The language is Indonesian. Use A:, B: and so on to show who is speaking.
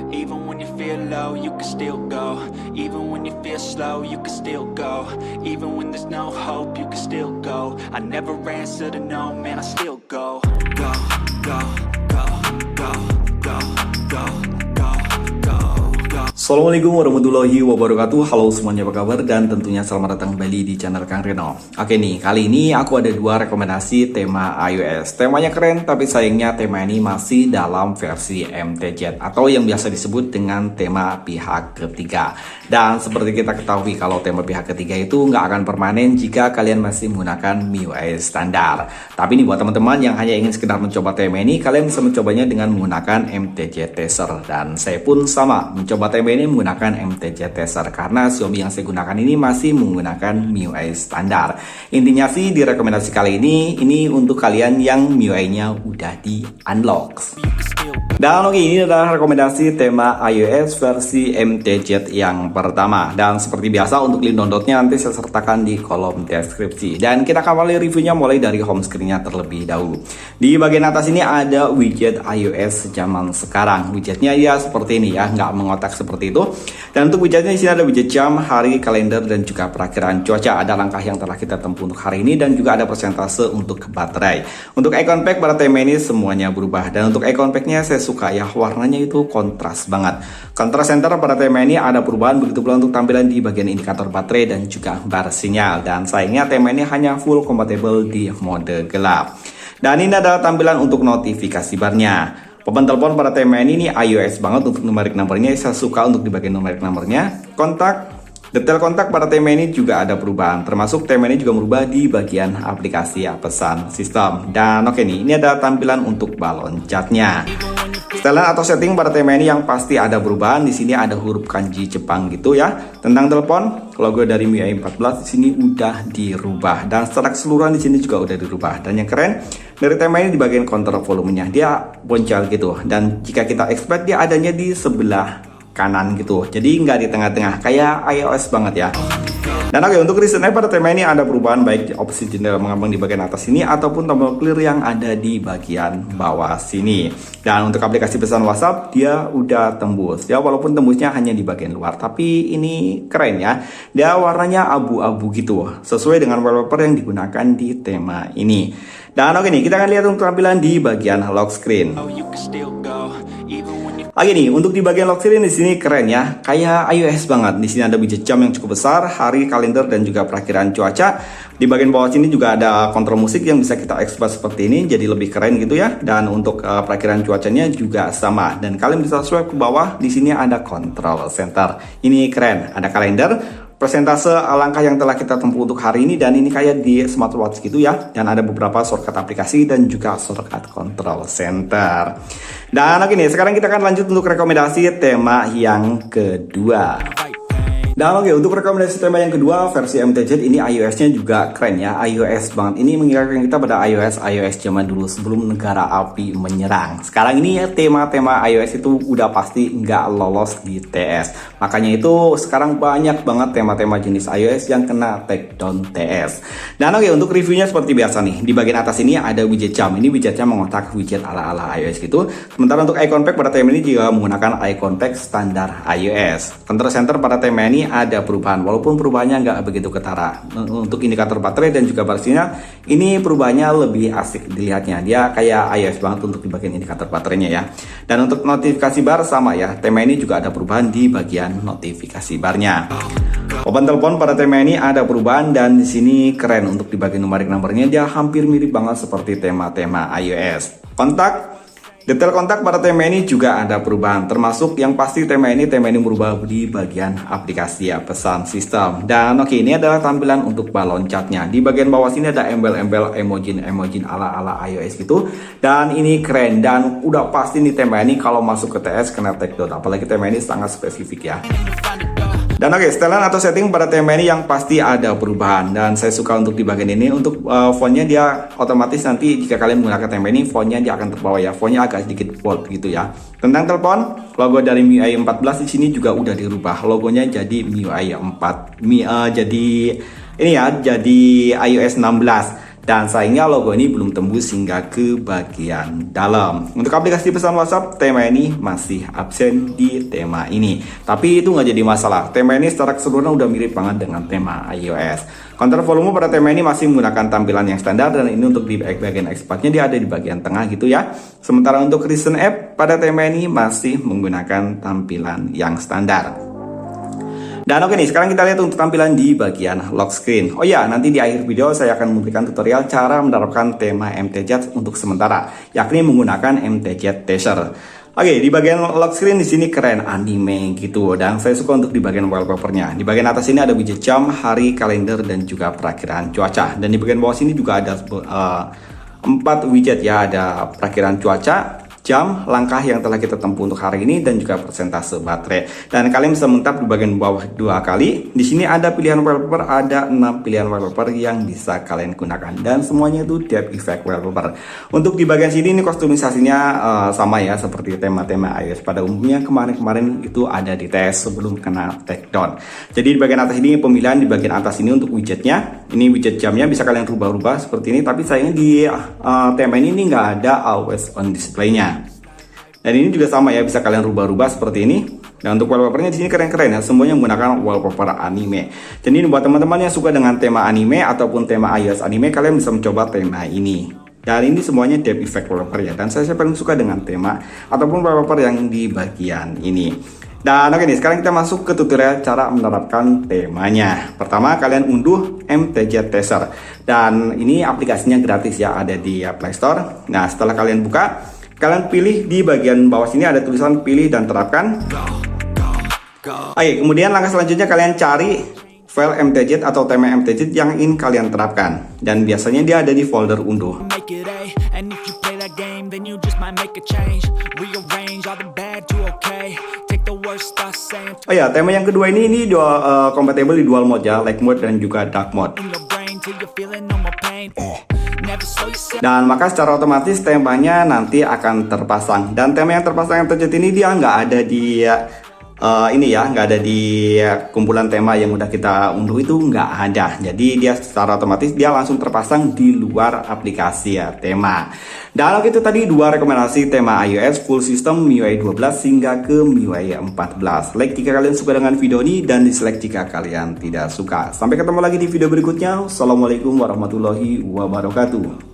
A: Even when you feel low, you can still go. Even when you feel slow, you can still go. Even when there's no hope, you can still go. I never answer to no, man, I still go. Go, go, go, go, go, go, go, go, go.
B: Assalamualaikum warahmatullahi wabarakatuh. Halo semuanya, apa kabar? Dan tentunya selamat datang kembali di channel Kang Reno. Oke nih, kali ini aku ada dua rekomendasi tema iOS. Temanya keren, tapi sayangnya tema ini masih dalam versi MTZ atau yang biasa disebut dengan tema pihak ketiga. Dan seperti kita ketahui, kalau tema pihak ketiga itu nggak akan permanen jika kalian masih menggunakan MIUI standar. Tapi nih buat teman-teman yang hanya ingin sekedar mencoba tema ini, kalian bisa mencobanya dengan menggunakan MTZ Tracer. Dan saya pun sama mencoba tema ini menggunakan MTZ Tracer karena Xiaomi yang saya gunakan ini masih menggunakan MIUI standar. Intinya sih di rekomendasi kali ini untuk kalian yang MIUI-nya udah di unlock. Dan oke, ini adalah rekomendasi tema iOS versi MTZ yang pertama. Dan seperti biasa untuk link downloadnya nanti saya sertakan di kolom deskripsi. Dan kita akan awali reviewnya mulai dari home screen-nya terlebih dahulu. Di bagian atas ini ada widget iOS zaman sekarang. Widgetnya ya seperti ini ya, nggak mengotak seperti itu. Dan untuk widgetnya di sini ada widget jam, hari, kalender, dan juga perakiraan cuaca. Ada langkah yang telah kita tempuh untuk hari ini dan juga ada persentase untuk baterai. Untuk icon pack pada tema ini semuanya berubah. Dan untuk icon pack-nya saya suka ya, warnanya itu kontras banget. Kontras center pada tema ini ada perubahan, begitu pula untuk tampilan di bagian indikator baterai dan juga bar sinyal. Dan sayangnya tema ini hanya full compatible di mode gelap. Dan ini adalah tampilan untuk notifikasi barnya. Papan telepon pada tema ini iOS banget untuk numerik nomornya. Saya suka untuk di bagian numerik nomornya. Kontak, detail kontak pada tema ini juga ada perubahan. Termasuk tema ini juga berubah di bagian aplikasi pesan sistem. Dan oke nih, ini ada tampilan untuk balon catnya. Setelan atau setting pada tema ini yang pasti ada perubahan. Di sini ada huruf kanji Jepang gitu ya. Tentang telepon, logo dari MIUI 14 di sini udah dirubah dan secara keseluruhan di sini juga udah dirubah. Dan yang keren dari tema ini di bagian kontrol volumenya dia boncel gitu. Dan jika kita expect dia adanya di sebelah kanan gitu. Jadi nggak di tengah-tengah, kayak iOS banget ya. Dan oke, untuk recentnya pada tema ini ada perubahan baik di opsi jendela mengambang di bagian atas sini ataupun tombol clear yang ada di bagian bawah sini. Dan untuk aplikasi pesan WhatsApp dia udah tembus ya, walaupun tembusnya hanya di bagian luar, tapi ini keren ya. Dia warnanya abu-abu gitu, sesuai dengan wallpaper yang digunakan di tema ini. Dan oke nih, kita akan lihat untuk tampilan di bagian lock screen. Oke nih, untuk di bagian lock screen di sini keren ya, kayak iOS banget. Di sini ada widget jam yang cukup besar, hari, kalender, dan juga perakiraan cuaca. Di bagian bawah sini juga ada kontrol musik yang bisa kita expand seperti ini, jadi lebih keren gitu ya. Dan untuk perakiraan cuacanya juga sama. Dan kalian bisa swipe ke bawah, di sini ada control center. Ini keren, ada kalender, persentase langkah yang telah kita tempuh untuk hari ini, dan ini kayak di smartwatch gitu ya. Dan ada beberapa shortcut aplikasi dan juga shortcut control center. Dan oke nih, sekarang kita akan lanjut untuk rekomendasi tema yang kedua. Dan oke, untuk rekomendasi tema yang kedua versi MTZ ini iOS-nya juga keren ya, iOS banget. Ini mengingatkan kita pada iOS zaman dulu sebelum negara api menyerang. Sekarang ini ya tema-tema iOS itu udah pasti nggak lolos di TS. Makanya itu sekarang banyak banget tema-tema jenis iOS yang kena takedown TS. Dan oke, untuk reviewnya seperti biasa nih. Di bagian atas ini ada widget jam. Ini widgetnya mengotak widget ala-ala iOS gitu. Sementara untuk icon pack pada tema ini juga menggunakan icon pack standar iOS. Control center pada tema ini ada perubahan, walaupun perubahannya nggak begitu ketara. Untuk indikator baterai dan juga bar sinyal, ini perubahannya lebih asik dilihatnya. Dia kayak iOS banget untuk di bagian indikator baterainya ya. Dan untuk notifikasi bar sama ya, tema ini juga ada perubahan di bagian notifikasi barnya. Papan telepon pada tema ini ada perubahan dan di sini keren untuk di bagian numerik nomornya dia hampir mirip banget seperti tema-tema iOS. Kontak, detail kontak pada tema ini juga ada perubahan, termasuk yang pasti tema ini berubah di bagian aplikasi pesan sistem. Dan oke, ini adalah tampilan untuk balon catnya. Di bagian bawah sini ada embel-embel emoji ala-ala iOS gitu. Dan ini keren dan udah pasti nih tema ini kalau masuk ke TS kena takedown. Apalagi tema ini sangat spesifik ya. Dan oke, setelan atau setting pada tema ini yang pasti ada perubahan. Dan saya suka untuk di bagian ini, untuk fontnya dia otomatis nanti jika kalian menggunakan tema ini, fontnya dia akan terbawa ya. Fontnya agak sedikit bold gitu ya. Tentang telepon, logo dari MIUI 14 di sini juga udah dirubah. Logonya jadi MIUI 4. Jadi ini ya, jadi iOS 16. Dan sayangnya logo ini belum tembus hingga ke bagian dalam. Untuk aplikasi pesan WhatsApp, tema ini masih absen di tema ini. Tapi itu nggak jadi masalah. Tema ini secara keseluruhan udah mirip banget dengan tema iOS. Kontrol volume pada tema ini masih menggunakan tampilan yang standar, dan ini untuk di bagian expatnya dia ada di bagian tengah gitu ya. Sementara untuk recent app pada tema ini masih menggunakan tampilan yang standar. Dan oke nih, sekarang kita lihat untuk tampilan di bagian lock screen. Oh ya, nanti di akhir video saya akan memberikan tutorial cara menerapkan tema MTZ untuk sementara, yakni menggunakan MTZ Teaser. Oke, di bagian lock screen di sini keren anime gitu, dan saya suka untuk di bagian wallpapernya. Di bagian atas ini ada widget jam, hari, kalender, dan juga perakiraan cuaca. Dan di bagian bawah sini juga ada 4 widget ya, ada perakiraan cuaca, jam, langkah yang telah kita tempuh untuk hari ini, dan juga persentase baterai. Dan kalian bisa mentap di bagian bawah 2 kali. Di sini ada pilihan wallpaper, ada 6 pilihan wallpaper yang bisa kalian gunakan, dan semuanya itu depth effect wallpaper. Untuk di bagian sini ini kostumisasinya sama ya seperti tema-tema iOS pada umumnya. Kemarin itu ada di tes sebelum kena takedown. Jadi di bagian atas ini pemilihan, di bagian atas ini untuk widgetnya. Ini widget jamnya bisa kalian rubah-rubah seperti ini, tapi sayangnya di tema ini nggak ada always on display-nya. Dan ini juga sama ya, bisa kalian rubah-rubah seperti ini. Dan untuk wallpapernya di sini keren-keren ya, semuanya menggunakan wallpaper anime. Jadi ini buat teman-teman yang suka dengan tema anime ataupun tema iOS anime, kalian bisa mencoba tema ini. Dan ini semuanya depth effect wallpaper ya. Dan saya paling suka dengan tema ataupun wallpaper yang di bagian ini. Dan oke nih, sekarang kita masuk ke tutorial cara menerapkan temanya. Pertama, kalian unduh MTZ Teaser. Dan ini aplikasinya gratis ya, ada di Play Store. Nah, setelah kalian buka, kalian pilih di bagian bawah sini ada tulisan pilih dan terapkan. Oke, kemudian langkah selanjutnya kalian cari file MTZ atau tema MTZ yang ingin kalian terapkan. Dan biasanya dia ada di folder unduh. Oh ya, tema yang kedua ini compatible di dual mode ya, light mode dan juga dark mode. Dan maka secara otomatis temanya nanti akan terpasang. Dan tema yang terpasang yang terjadi ini dia nggak ada di nggak ada di kumpulan tema yang udah kita unduh, itu nggak ada. Jadi dia secara otomatis dia langsung terpasang di luar aplikasi ya tema. Dan itu tadi 2 rekomendasi tema iOS full system MIUI 12 hingga ke MIUI 14. Like jika kalian suka dengan video ini, dan dislike jika kalian tidak suka. Sampai ketemu lagi di video berikutnya. Assalamualaikum warahmatullahi wabarakatuh.